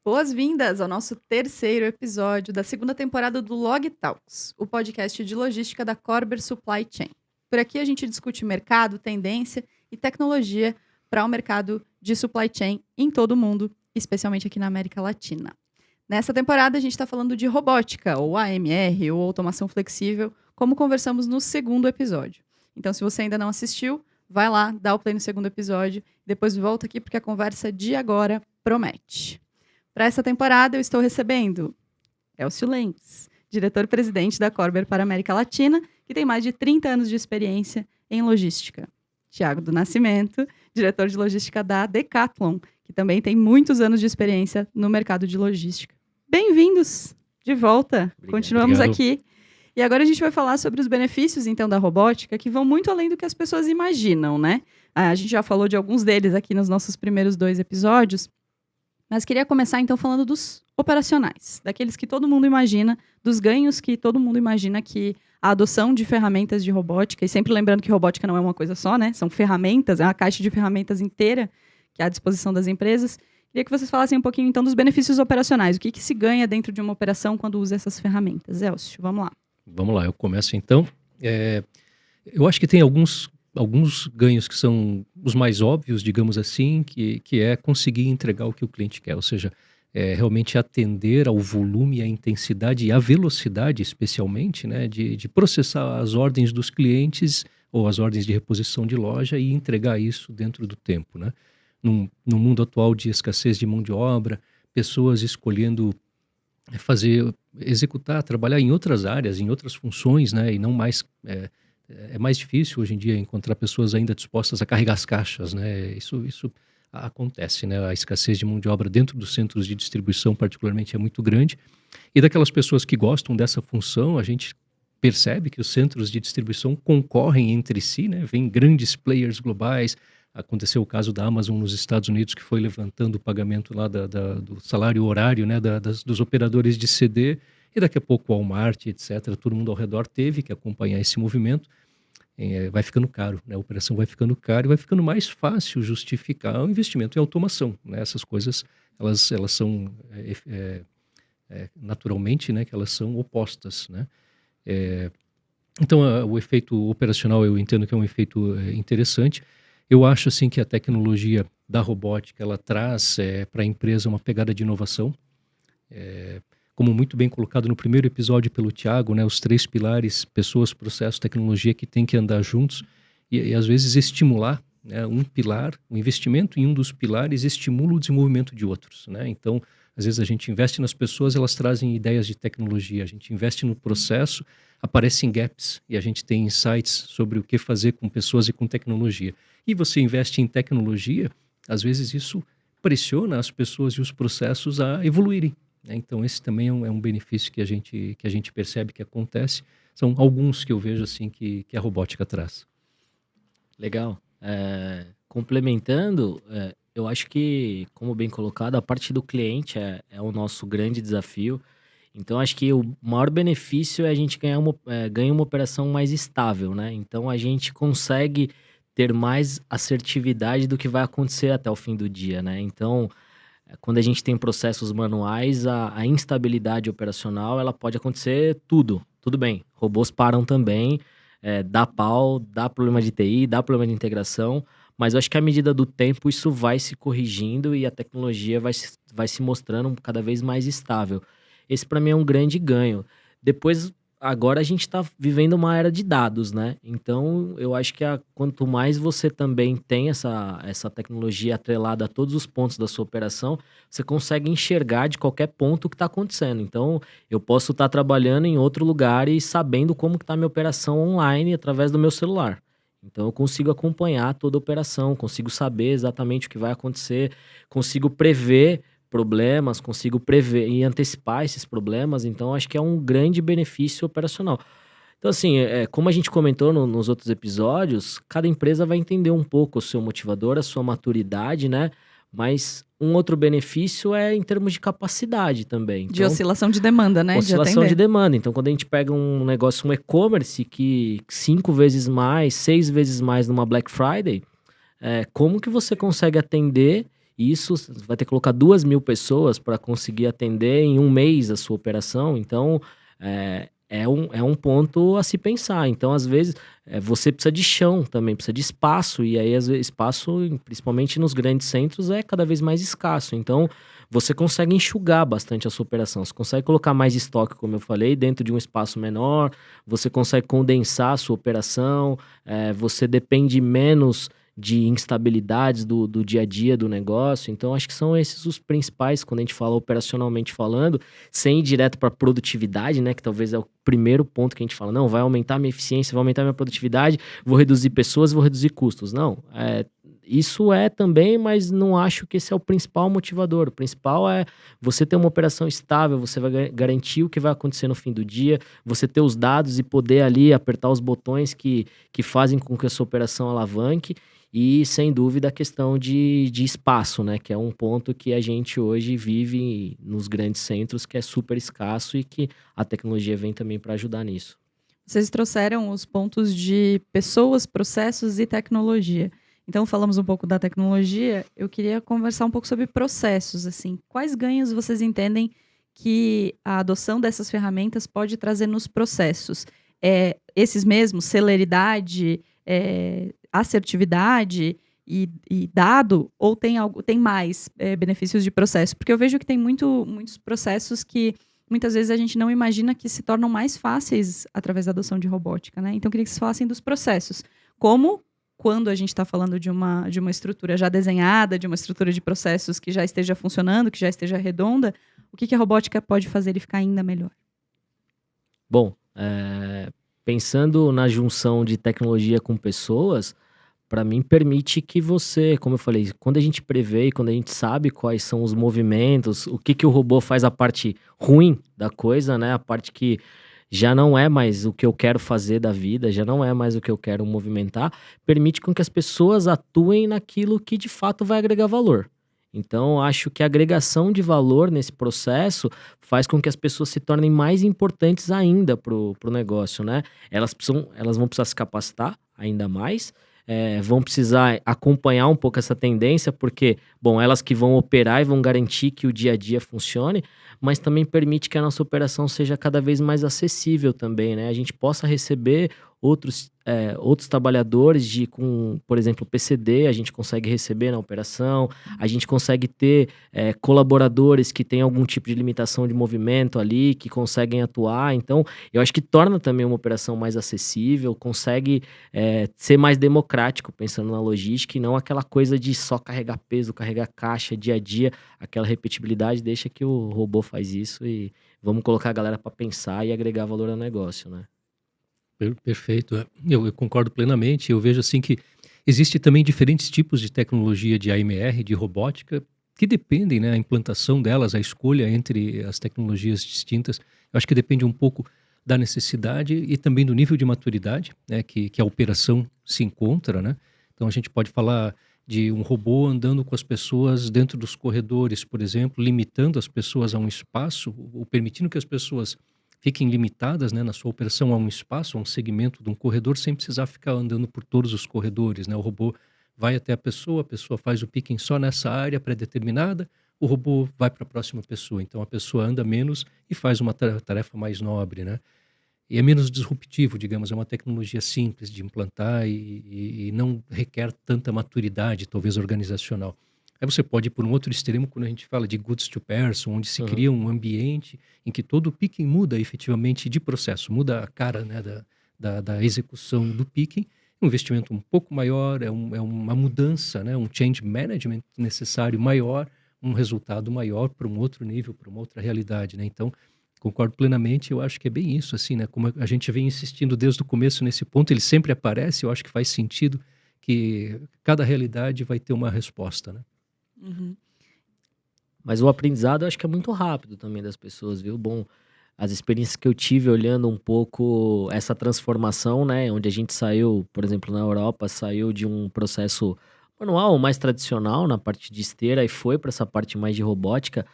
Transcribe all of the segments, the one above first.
Boas-vindas ao nosso terceiro episódio da segunda temporada do Log Talks, o podcast de logística da Corber Supply Chain. Por aqui a gente discute mercado, tendência e tecnologia para o mercado de supply chain em todo o mundo, especialmente aqui na América Latina. Nessa temporada a gente está falando de robótica, ou AMR, ou automação flexível, como conversamos no segundo episódio. Então, se você ainda não assistiu, vai lá, dá o play no segundo episódio, depois volta aqui porque a conversa de agora promete. Para essa temporada, eu estou recebendo Elcio Lentz, diretor-presidente da Corber para a América Latina, que tem mais de 30 anos de experiência em logística. Tiago do Nascimento, diretor de logística da Decathlon, que também tem muitos anos de experiência no mercado de logística. Bem-vindos de volta. Continuamos aqui. E agora a gente vai falar sobre os benefícios, então, da robótica, que vão muito além do que as pessoas imaginam, né? A gente já falou de alguns deles aqui nos nossos primeiros 2 episódios, mas queria começar, então, falando dos operacionais, daqueles que todo mundo imagina, dos ganhos que todo mundo imagina que a adoção de ferramentas de robótica, e sempre lembrando que robótica não é uma coisa só, né? São ferramentas, é uma caixa de ferramentas inteira que é à disposição das empresas. Queria que vocês falassem um pouquinho, então, dos benefícios operacionais. O que se ganha dentro de uma operação quando usa essas ferramentas? Elcio, vamos lá. Vamos lá, eu começo, então. Eu acho que tem alguns ganhos que são os mais óbvios, digamos assim, que é conseguir entregar o que o cliente quer, ou seja, realmente atender ao volume, à intensidade e à velocidade, especialmente, né, de processar as ordens dos clientes ou as ordens de reposição de loja e entregar isso dentro do tempo, né? No mundo atual de escassez de mão de obra, pessoas escolhendo executar, trabalhar em outras áreas, em outras funções, né, e não mais... É mais difícil hoje em dia encontrar pessoas ainda dispostas a carregar as caixas, né? Isso acontece, né? A escassez de mão de obra dentro dos centros de distribuição, particularmente, é muito grande. E daquelas pessoas que gostam dessa função, a gente percebe que os centros de distribuição concorrem entre si, né? Vem grandes players globais. Aconteceu o caso da Amazon nos Estados Unidos, que foi levantando o pagamento lá do salário horário, né? Dos operadores de CD. E daqui a pouco o Walmart, etc., todo mundo ao redor teve que acompanhar esse movimento. Vai ficando caro, né? A operação vai ficando cara e vai ficando mais fácil justificar o investimento em automação, né? Essas coisas, elas são naturalmente, né, que elas são opostas, né? Então, o efeito operacional eu entendo que é um efeito interessante. Eu acho, assim, que a tecnologia da robótica, ela traz para a empresa uma pegada de inovação. Como muito bem colocado no primeiro episódio pelo Tiago, né, os 3 pilares, pessoas, processo, tecnologia, que tem que andar juntos e às vezes estimular, né, um pilar, o investimento em um dos pilares estimula o desenvolvimento de outros, né? Então, às vezes a gente investe nas pessoas, elas trazem ideias de tecnologia, a gente investe no processo, aparecem gaps e a gente tem insights sobre o que fazer com pessoas e com tecnologia. E você investe em tecnologia, às vezes isso pressiona as pessoas e os processos a evoluírem. Então, esse também é um benefício que a gente percebe que acontece. São alguns que eu vejo assim que a robótica traz. Legal. Complementando, eu acho que, como bem colocado, a parte do cliente é o nosso grande desafio. Então, acho que o maior benefício é a gente ganhar uma operação mais estável, né? Então, a gente consegue ter mais assertividade do que vai acontecer até o fim do dia, né? Então, quando a gente tem processos manuais, a instabilidade operacional, ela pode acontecer tudo bem. Robôs param também, dá pau, dá problema de TI, dá problema de integração, mas eu acho que à medida do tempo isso vai se corrigindo e a tecnologia vai se mostrando cada vez mais estável. Esse para mim é um grande ganho. Depois, agora a gente está vivendo uma era de dados, né? Então, eu acho que quanto mais você também tem essa tecnologia atrelada a todos os pontos da sua operação, você consegue enxergar de qualquer ponto o que está acontecendo. Então, eu posso estar trabalhando em outro lugar e sabendo como está a minha operação online através do meu celular. Então, eu consigo acompanhar toda a operação, consigo saber exatamente o que vai acontecer, consigo prever problemas, consigo prever e antecipar esses problemas, então acho que é um grande benefício operacional. Então, assim, como a gente comentou nos outros episódios, cada empresa vai entender um pouco o seu motivador, a sua maturidade, né? Mas um outro benefício é em termos de capacidade também. De oscilação de demanda, né? Oscilação de demanda. Então, quando a gente pega um negócio, um e-commerce que 5 vezes mais, 6 vezes mais numa Black Friday, como que você consegue atender isso? Você vai ter que colocar 2.000 pessoas para conseguir atender em um mês a sua operação. Então, é um ponto a se pensar. Então, às vezes, você precisa de chão também, precisa de espaço. E aí, às vezes, espaço, principalmente nos grandes centros, é cada vez mais escasso. Então, você consegue enxugar bastante a sua operação. Você consegue colocar mais estoque, como eu falei, dentro de um espaço menor. Você consegue condensar a sua operação. Você depende menos de instabilidades do dia a dia do negócio. Então, acho que são esses os principais, quando a gente fala operacionalmente falando, sem ir direto para produtividade, né? Que talvez é o primeiro ponto que a gente fala, não, vai aumentar minha eficiência, vai aumentar minha produtividade, vou reduzir pessoas, vou reduzir custos. Não, isso é também, mas não acho que esse é o principal motivador. O principal é você ter uma operação estável, você vai garantir o que vai acontecer no fim do dia, você ter os dados e poder ali apertar os botões que fazem com que a sua operação alavanque. E, sem dúvida, a questão de espaço, né? Que é um ponto que a gente hoje vive nos grandes centros, que é super escasso e que a tecnologia vem também para ajudar nisso. Vocês trouxeram os pontos de pessoas, processos e tecnologia. Então, falamos um pouco da tecnologia. Eu queria conversar um pouco sobre processos. Assim, quais ganhos vocês entendem que a adoção dessas ferramentas pode trazer nos processos? Esses mesmos, celeridade, assertividade e dado, ou tem mais benefícios de processo? Porque eu vejo que tem muitos processos que muitas vezes a gente não imagina que se tornam mais fáceis através da adoção de robótica, né? Então, eu queria que vocês falassem dos processos. Como, quando a gente está falando de uma estrutura já desenhada, de uma estrutura de processos que já esteja funcionando, que já esteja redonda, o que a robótica pode fazer ele ficar ainda melhor? Bom, pensando na junção de tecnologia com pessoas, para mim permite que você, como eu falei, quando a gente prevê, quando a gente sabe quais são os movimentos, o que o robô faz a parte ruim da coisa, né? A parte que já não é mais o que eu quero fazer da vida, já não é mais o que eu quero movimentar, permite com que as pessoas atuem naquilo que de fato vai agregar valor. Então, acho que a agregação de valor nesse processo faz com que as pessoas se tornem mais importantes ainda pro negócio, né? Elas vão precisar se capacitar ainda mais, vão precisar acompanhar um pouco essa tendência, porque, bom, elas que vão operar e vão garantir que o dia a dia funcione, mas também permite que a nossa operação seja cada vez mais acessível também, né? A gente possa receber outros trabalhadores com, por exemplo, PCD, a gente consegue receber na operação, a gente consegue ter colaboradores que têm algum tipo de limitação de movimento ali, que conseguem atuar. Então, eu acho que torna também uma operação mais acessível, consegue ser mais democrático, pensando na logística, e não aquela coisa de só carregar peso, carregar caixa, dia a dia, aquela repetibilidade, deixa que o robô faz isso e vamos colocar a galera para pensar e agregar valor ao negócio, né? Perfeito. Eu concordo plenamente. Eu vejo assim que existe também diferentes tipos de tecnologia de AMR, de robótica, que dependem, né, a implantação delas, a escolha entre as tecnologias distintas. Eu acho que depende um pouco da necessidade e também do nível de maturidade, né, que a operação se encontra, né? Então a gente pode falar de um robô andando com as pessoas dentro dos corredores, por exemplo, limitando as pessoas a um espaço, ou permitindo que as pessoas fiquem limitadas, né, na sua operação a um espaço, a um segmento de um corredor, sem precisar ficar andando por todos os corredores, né? O robô vai até a pessoa faz o picking só nessa área pré-determinada, o robô vai para a próxima pessoa. Então a pessoa anda menos e faz uma tarefa mais nobre, né? E é menos disruptivo, digamos, é uma tecnologia simples de implantar e não requer tanta maturidade, talvez organizacional. Aí você pode ir por um outro extremo quando a gente fala de goods to person, onde se cria um ambiente em que todo o picking muda efetivamente de processo, muda a cara, né, da execução do picking. Um investimento um pouco maior, é uma mudança, né, um change management necessário maior, um resultado maior para um outro nível, para uma outra realidade, né? Então, concordo plenamente, eu acho que é bem isso, assim, né? Como a gente vem insistindo desde o começo nesse ponto, ele sempre aparece, eu acho que faz sentido que cada realidade vai ter uma resposta, né? Uhum. Mas o aprendizado eu acho que é muito rápido também das pessoas, viu? Bom, as experiências que eu tive olhando um pouco essa transformação, né? Onde a gente saiu, por exemplo, na Europa, saiu de um processo manual, mais tradicional na parte de esteira e foi para essa parte mais de robótica,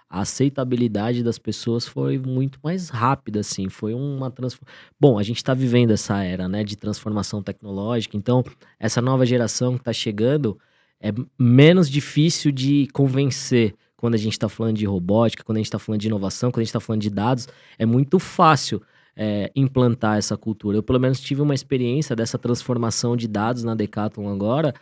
a aceitabilidade das pessoas foi muito mais rápida, assim, foi uma transformação. Bom, a gente está vivendo essa era, né, de transformação tecnológica, então essa nova geração que está chegando é menos difícil de convencer quando a gente está falando de robótica, quando a gente está falando de inovação, quando a gente está falando de dados, é muito fácil implantar essa cultura. Eu, pelo menos, tive uma experiência dessa transformação de dados na Decathlon agora,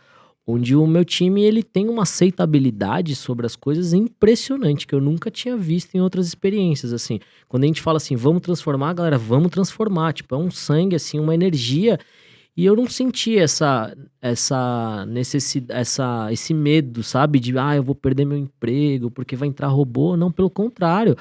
onde o meu time ele tem uma aceitabilidade sobre as coisas impressionante, que eu nunca tinha visto em outras experiências, assim. Quando a gente fala assim, vamos transformar, galera, vamos transformar. Tipo, é um sangue, assim, uma energia. E eu não senti essa necessidade, esse medo, sabe? De, eu vou perder meu emprego porque vai entrar robô. Não, pelo contrário.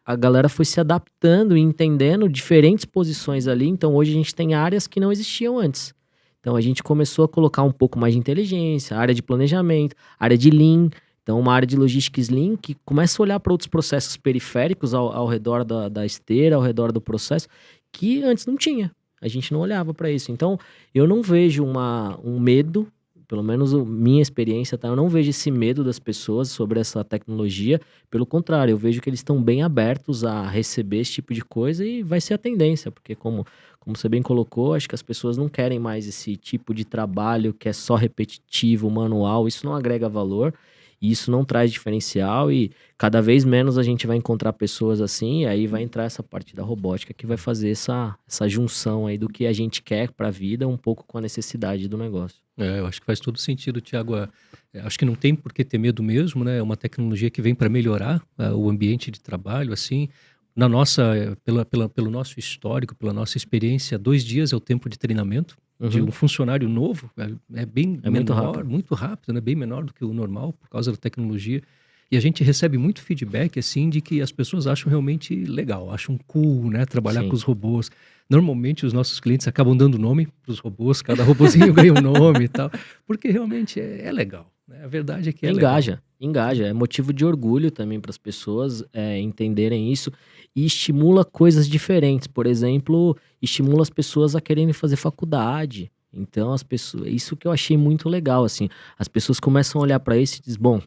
A galera foi se adaptando e entendendo diferentes posições ali. Então, hoje a gente tem áreas que não existiam antes. Então, a gente começou a colocar um pouco mais de inteligência, área de planejamento, área de Lean. Então, uma área de logística Lean que começa a olhar para outros processos periféricos ao redor da esteira, ao redor do processo, que antes não tinha. A gente não olhava para isso. Então, eu não vejo um medo, pelo menos minha experiência, tá? Eu não vejo esse medo das pessoas sobre essa tecnologia. Pelo contrário, eu vejo que eles estão bem abertos a receber esse tipo de coisa e vai ser a tendência, porque como você bem colocou, acho que as pessoas não querem mais esse tipo de trabalho que é só repetitivo, manual, isso não agrega valor, e isso não traz diferencial, e cada vez menos a gente vai encontrar pessoas assim, e aí vai entrar essa parte da robótica que vai fazer essa junção aí do que a gente quer para a vida, um pouco com a necessidade do negócio. Eu acho que faz todo sentido, Thiago. Acho que não tem por que ter medo mesmo, né? É uma tecnologia que vem para melhorar o ambiente de trabalho, assim. Na nossa, pelo nosso histórico, pela nossa experiência, 2 dias é o tempo de treinamento de um funcionário novo. É bem menor, muito rápido, né? Bem menor do que o normal por causa da tecnologia. E a gente recebe muito feedback, assim, de que as pessoas acham realmente legal, acham cool, né? Trabalhar Sim. com os robôs. Normalmente os nossos clientes acabam dando nome para os robôs, cada robozinho ganha um nome e tal, porque realmente é legal. Né? A verdade é que é legal. Engaja. É motivo de orgulho também para as pessoas entenderem isso e estimula coisas diferentes. Por exemplo, estimula as pessoas a quererem fazer faculdade. Então, isso que eu achei muito legal, assim. As pessoas começam a olhar para isso e dizem, bom,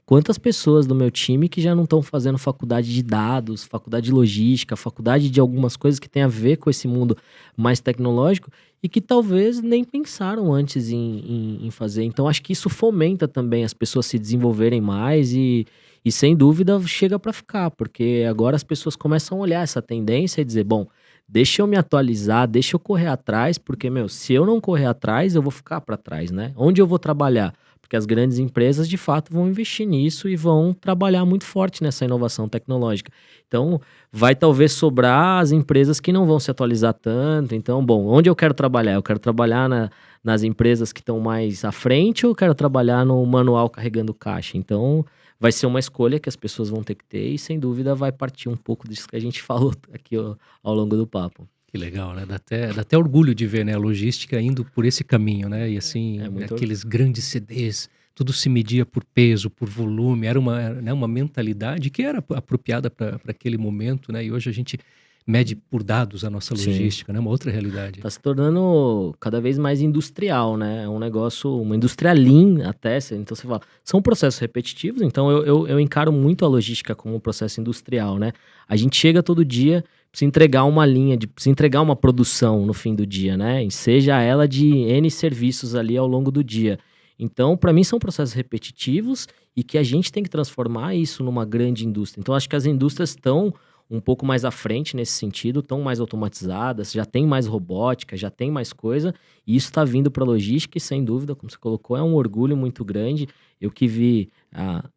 quantas pessoas do meu time que já não estão fazendo faculdade de dados, faculdade de logística, faculdade de algumas coisas que tem a ver com esse mundo mais tecnológico e que talvez nem pensaram antes em fazer. Então, acho que isso fomenta também as pessoas se desenvolverem mais e sem dúvida chega para ficar, porque agora as pessoas começam a olhar essa tendência e dizer, bom, deixa eu me atualizar, deixa eu correr atrás, porque, se eu não correr atrás, eu vou ficar para trás, né? Onde eu vou trabalhar? Porque as grandes empresas, de fato, vão investir nisso e vão trabalhar muito forte nessa inovação tecnológica. Então, vai talvez sobrar as empresas que não vão se atualizar tanto. Então, bom, onde eu quero trabalhar? Eu quero trabalhar nas empresas que estão mais à frente ou eu quero trabalhar no manual carregando caixa? Então, vai ser uma escolha que as pessoas vão ter que ter e, sem dúvida, vai partir um pouco disso que a gente falou aqui ao longo do papo. Que legal, né? Dá até orgulho de ver, né? A logística indo por esse caminho, né? E assim, aqueles grandes CDs, tudo se media por peso, por volume, era uma mentalidade que era apropriada para aquele momento, né? E hoje a gente mede por dados a nossa logística, né? Uma outra realidade. Está se tornando cada vez mais industrial, né? É um negócio, uma indústria lean até. Então você fala, são processos repetitivos, então eu encaro muito a logística como um processo industrial, né? A gente chega todo dia, precisa entregar uma linha, precisa entregar uma produção no fim do dia, né? E seja ela de N serviços ali ao longo do dia. Então, para mim, são processos repetitivos e que a gente tem que transformar isso numa grande indústria. Então, acho que as indústrias estão um pouco mais à frente nesse sentido, estão mais automatizadas, já tem mais robótica, já tem mais coisa, e isso está vindo para a logística e, sem dúvida, como você colocou, é um orgulho muito grande. Eu que vi,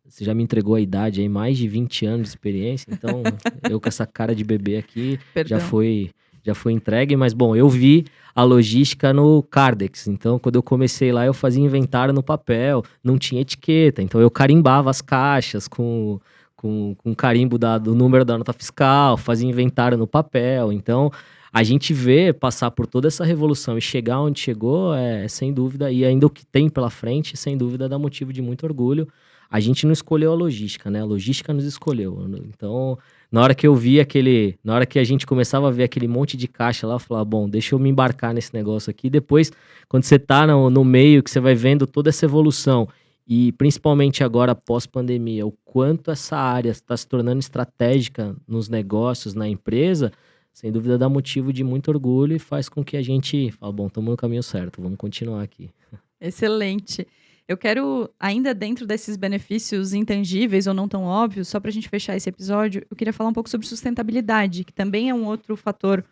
você já me entregou a idade aí, mais de 20 anos de experiência, então eu com essa cara de bebê aqui já foi entregue, mas bom, eu vi a logística no Kardex, então quando eu comecei lá eu fazia inventário no papel, não tinha etiqueta, então eu carimbava as caixas com carimbo do número da nota fiscal, fazia inventário no papel. Então, a gente vê passar por toda essa revolução e chegar onde chegou, sem dúvida, e ainda o que tem pela frente, sem dúvida, dá motivo de muito orgulho. A gente não escolheu a logística, né? A logística nos escolheu. Então, Na hora que eu vi na hora que a gente começava a ver aquele monte de caixa lá, eu falava, bom, deixa eu me embarcar nesse negócio aqui. Depois, quando você tá no meio, que você vai vendo toda essa evolução, e principalmente agora, pós-pandemia, o quanto essa área está se tornando estratégica nos negócios, na empresa, sem dúvida dá motivo de muito orgulho e faz com que a gente fale, bom, estamos no caminho certo, vamos continuar aqui. Excelente. Eu quero, ainda dentro desses benefícios intangíveis ou não tão óbvios, só para a gente fechar esse episódio, eu queria falar um pouco sobre sustentabilidade, que também é um outro fator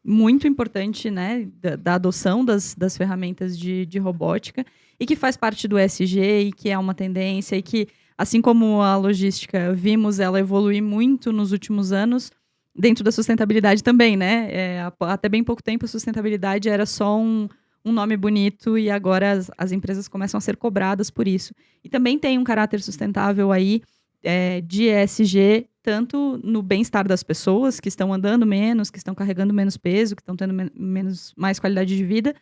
muito importante, né, da adoção das ferramentas de robótica e que faz parte do ESG e que é uma tendência e que, assim como a logística, vimos ela evoluir muito nos últimos anos, dentro da sustentabilidade também, né? Até bem pouco tempo a sustentabilidade era só um nome bonito e agora as empresas começam a ser cobradas por isso. E também tem um caráter sustentável aí de ESG, tanto no bem-estar das pessoas que estão andando menos, que estão carregando menos peso, que estão tendo mais qualidade de vida,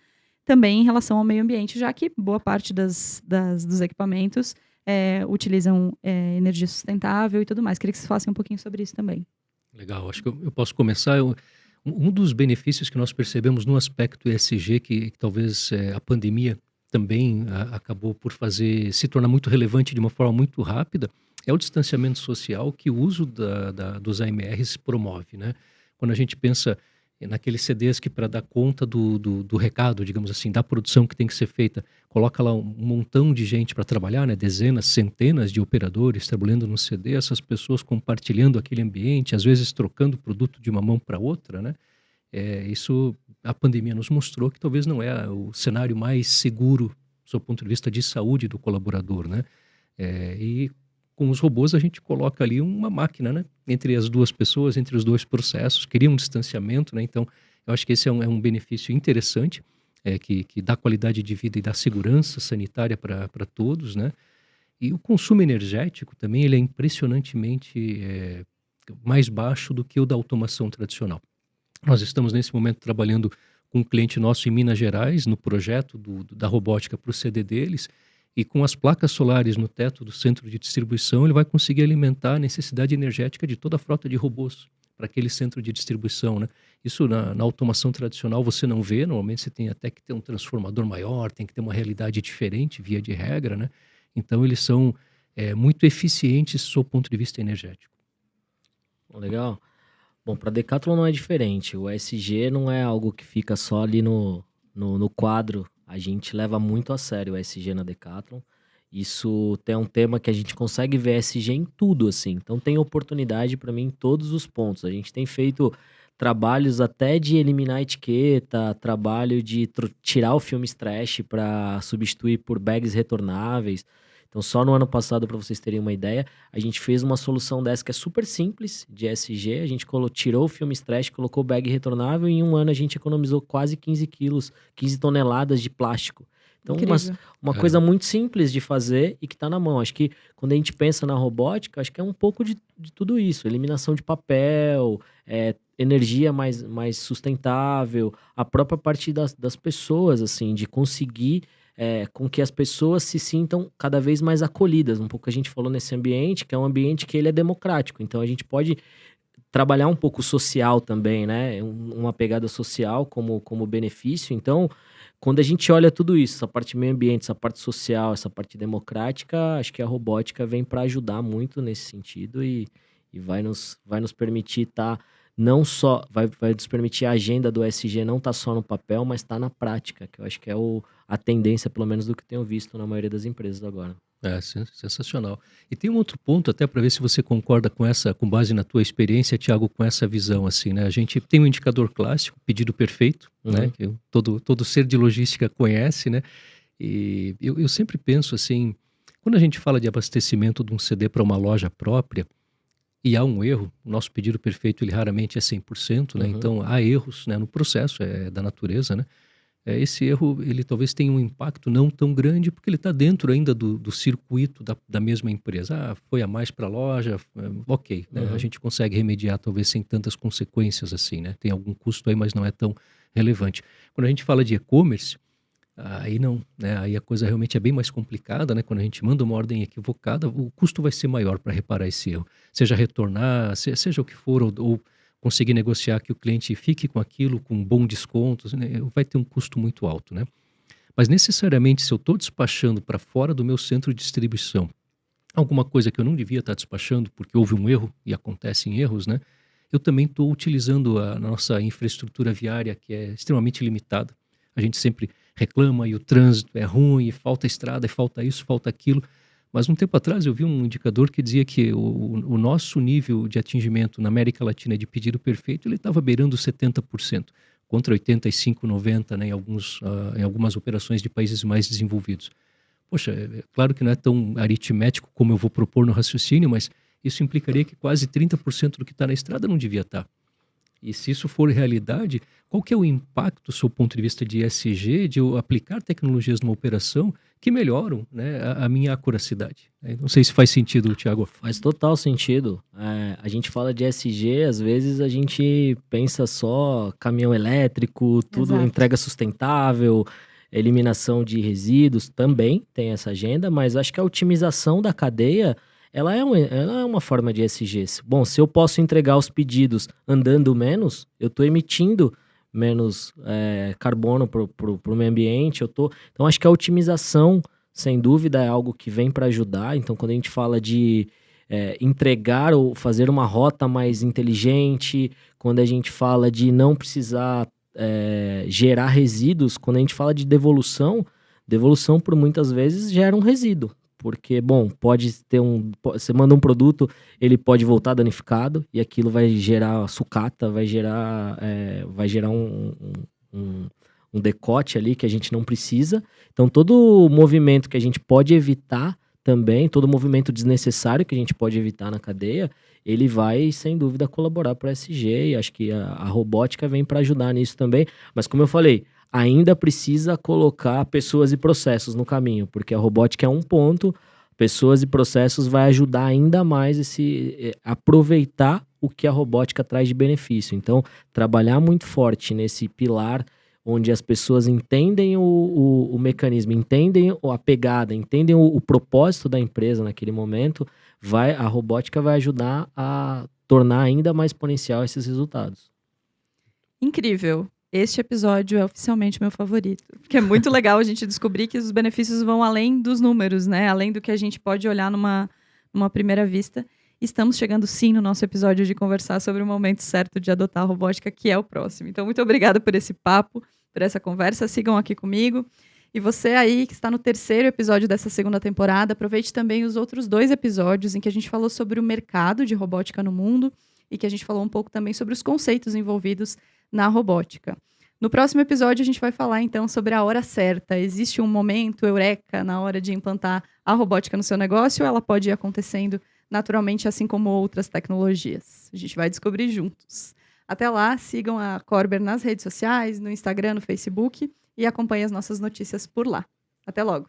também em relação ao meio ambiente, já que boa parte dos equipamentos utilizam energia sustentável e tudo mais. Queria que vocês falassem um pouquinho sobre isso também. Legal, acho que eu posso começar. Um dos benefícios que nós percebemos no aspecto ESG, que talvez a pandemia também acabou por se tornar muito relevante de uma forma muito rápida, é o distanciamento social que o uso dos AMRs promove, né? Quando a gente pensa naqueles CDs que para dar conta do recado, digamos assim, da produção que tem que ser feita, coloca lá um montão de gente para trabalhar, né? Dezenas, centenas de operadores trabalhando no CD, essas pessoas compartilhando aquele ambiente, às vezes trocando produto de uma mão para outra, né? Isso a pandemia nos mostrou que talvez não é o cenário mais seguro do seu ponto de vista de saúde do colaborador, né? E com os robôs a gente coloca ali uma máquina, né? Entre as duas pessoas, entre os dois processos, cria um distanciamento, né? Então, eu acho que esse é um benefício interessante, que dá qualidade de vida e dá segurança sanitária para todos, né? E o consumo energético também ele é impressionantemente mais baixo do que o da automação tradicional. Nós estamos nesse momento trabalhando com um cliente nosso em Minas Gerais, no projeto da robótica para o CD deles, e com as placas solares no teto do centro de distribuição, ele vai conseguir alimentar a necessidade energética de toda a frota de robôs para aquele centro de distribuição, né? Isso na automação tradicional você não vê, normalmente você tem até que ter um transformador maior, tem que ter uma realidade diferente, via de regra, né? Então eles são muito eficientes do ponto de vista energético. Legal. Bom, para a Decathlon não é diferente, o ESG não é algo que fica só ali no quadro. A gente leva muito a sério o ESG na Decathlon. Isso tem um tema que a gente consegue ver ESG em tudo, assim. Então tem oportunidade para mim em todos os pontos. A gente tem feito trabalhos até de eliminar a etiqueta, trabalho de tirar o filme trash para substituir por bags retornáveis. Então só no ano passado, para vocês terem uma ideia, a gente fez uma solução dessa que é super simples de ESG. A gente tirou o filme trash, colocou o bag retornável e em um ano a gente economizou quase 15 toneladas de plástico. Então uma coisa muito simples de fazer e que está na mão. Acho que quando a gente pensa na robótica, acho que é um pouco de tudo isso. Eliminação de papel, energia mais sustentável, a própria parte das pessoas, assim, de conseguir com que as pessoas se sintam cada vez mais acolhidas. Um pouco a gente falou nesse ambiente, que é um ambiente que ele é democrático. Então a gente pode trabalhar um pouco social também, né? Uma pegada social como benefício. Então, quando a gente olha tudo isso, essa parte meio ambiente, essa parte social, essa parte democrática, acho que a robótica vem para ajudar muito nesse sentido e vai nos permitir não só, vai nos permitir a agenda do ESG não tá só no papel, mas tá na prática, que eu acho que é a tendência, pelo menos do que tenho visto na maioria das empresas agora. Sensacional. E tem um outro ponto, até para ver se você concorda com base na tua experiência, Thiago, com essa visão, assim, né? A gente tem um indicador clássico, pedido perfeito, né? Que todo ser de logística conhece, né? E eu sempre penso assim, quando a gente fala de abastecimento de um CD para uma loja própria, e há um erro, o nosso pedido perfeito ele raramente é 100%, né? Então há erros, né, no processo, da natureza, né? Esse erro, ele talvez tenha um impacto não tão grande, porque ele está dentro ainda do circuito da mesma empresa. Foi a mais para a loja, ok, né? A gente consegue remediar talvez sem tantas consequências assim, né? Tem algum custo aí, mas não é tão relevante. Quando a gente fala de e-commerce, Aí não, né? Aí a coisa realmente é bem mais complicada, né? Quando a gente manda uma ordem equivocada, o custo vai ser maior para reparar esse erro. Seja retornar, seja o que for, ou conseguir negociar que o cliente fique com aquilo com um bom desconto, né? Vai ter um custo muito alto, né? Mas necessariamente, se eu estou despachando para fora do meu centro de distribuição alguma coisa que eu não devia estar despachando porque houve um erro, e acontecem erros, né? Eu também estou utilizando a nossa infraestrutura viária, que é extremamente limitada. A gente sempre reclama e o trânsito é ruim, e falta estrada, e falta isso, falta aquilo. Mas um tempo atrás eu vi um indicador que dizia que o nosso nível de atingimento na América Latina de pedido perfeito, ele estava beirando 70%, contra 85%, 90%, né, em algumas operações de países mais desenvolvidos. Poxa, é claro que não é tão aritmético como eu vou propor no raciocínio, mas isso implicaria que quase 30% do que está na estrada não devia estar. E se isso for realidade, qual que é o impacto, do seu ponto de vista de ESG, de eu aplicar tecnologias numa operação que melhoram, né, a minha acuracidade? Não sei se faz sentido, Thiago. Faz total sentido. A gente fala de ESG, às vezes a gente pensa só caminhão elétrico, tudo Exato. entrega sustentável, eliminação de resíduos, também tem essa agenda, mas acho que a otimização da cadeia, ela é uma forma de ESG. Bom, se eu posso entregar os pedidos andando menos, eu estou emitindo menos carbono para o meio ambiente. Então, acho que a otimização, sem dúvida, é algo que vem para ajudar. Então, quando a gente fala de entregar ou fazer uma rota mais inteligente, quando a gente fala de não precisar gerar resíduos, quando a gente fala de devolução por muitas vezes gera um resíduo. Porque, bom, pode ter você manda um produto, ele pode voltar danificado e aquilo vai gerar sucata, vai gerar um decote ali que a gente não precisa. Então, todo movimento que a gente pode evitar também, todo movimento desnecessário que a gente pode evitar na cadeia, ele vai, sem dúvida, colaborar para o ESG, e acho que a robótica vem para ajudar nisso também. Mas, como eu falei, ainda precisa colocar pessoas e processos no caminho, porque a robótica é um ponto, pessoas e processos vai ajudar ainda mais aproveitar o que a robótica traz de benefício. Então, trabalhar muito forte nesse pilar onde as pessoas entendem o mecanismo, entendem a pegada, entendem o propósito da empresa naquele momento, a robótica vai ajudar a tornar ainda mais exponencial esses resultados. Incrível. Este episódio é oficialmente meu favorito. Porque é muito legal a gente descobrir que os benefícios vão além dos números, né? Além do que a gente pode olhar numa primeira vista. Estamos chegando sim no nosso episódio de conversar sobre o momento certo de adotar a robótica, que é o próximo. Então, muito obrigada por esse papo, por essa conversa. Sigam aqui comigo. E você aí que está no 3º episódio dessa segunda temporada, aproveite também os outros 2 episódios em que a gente falou sobre o mercado de robótica no mundo e que a gente falou um pouco também sobre os conceitos envolvidos na robótica. No próximo episódio, a gente vai falar, então, sobre a hora certa. Existe um momento eureka na hora de implantar a robótica no seu negócio ou ela pode ir acontecendo naturalmente, assim como outras tecnologias? A gente vai descobrir juntos. Até lá, sigam a Corber nas redes sociais, no Instagram, no Facebook e acompanhem as nossas notícias por lá. Até logo!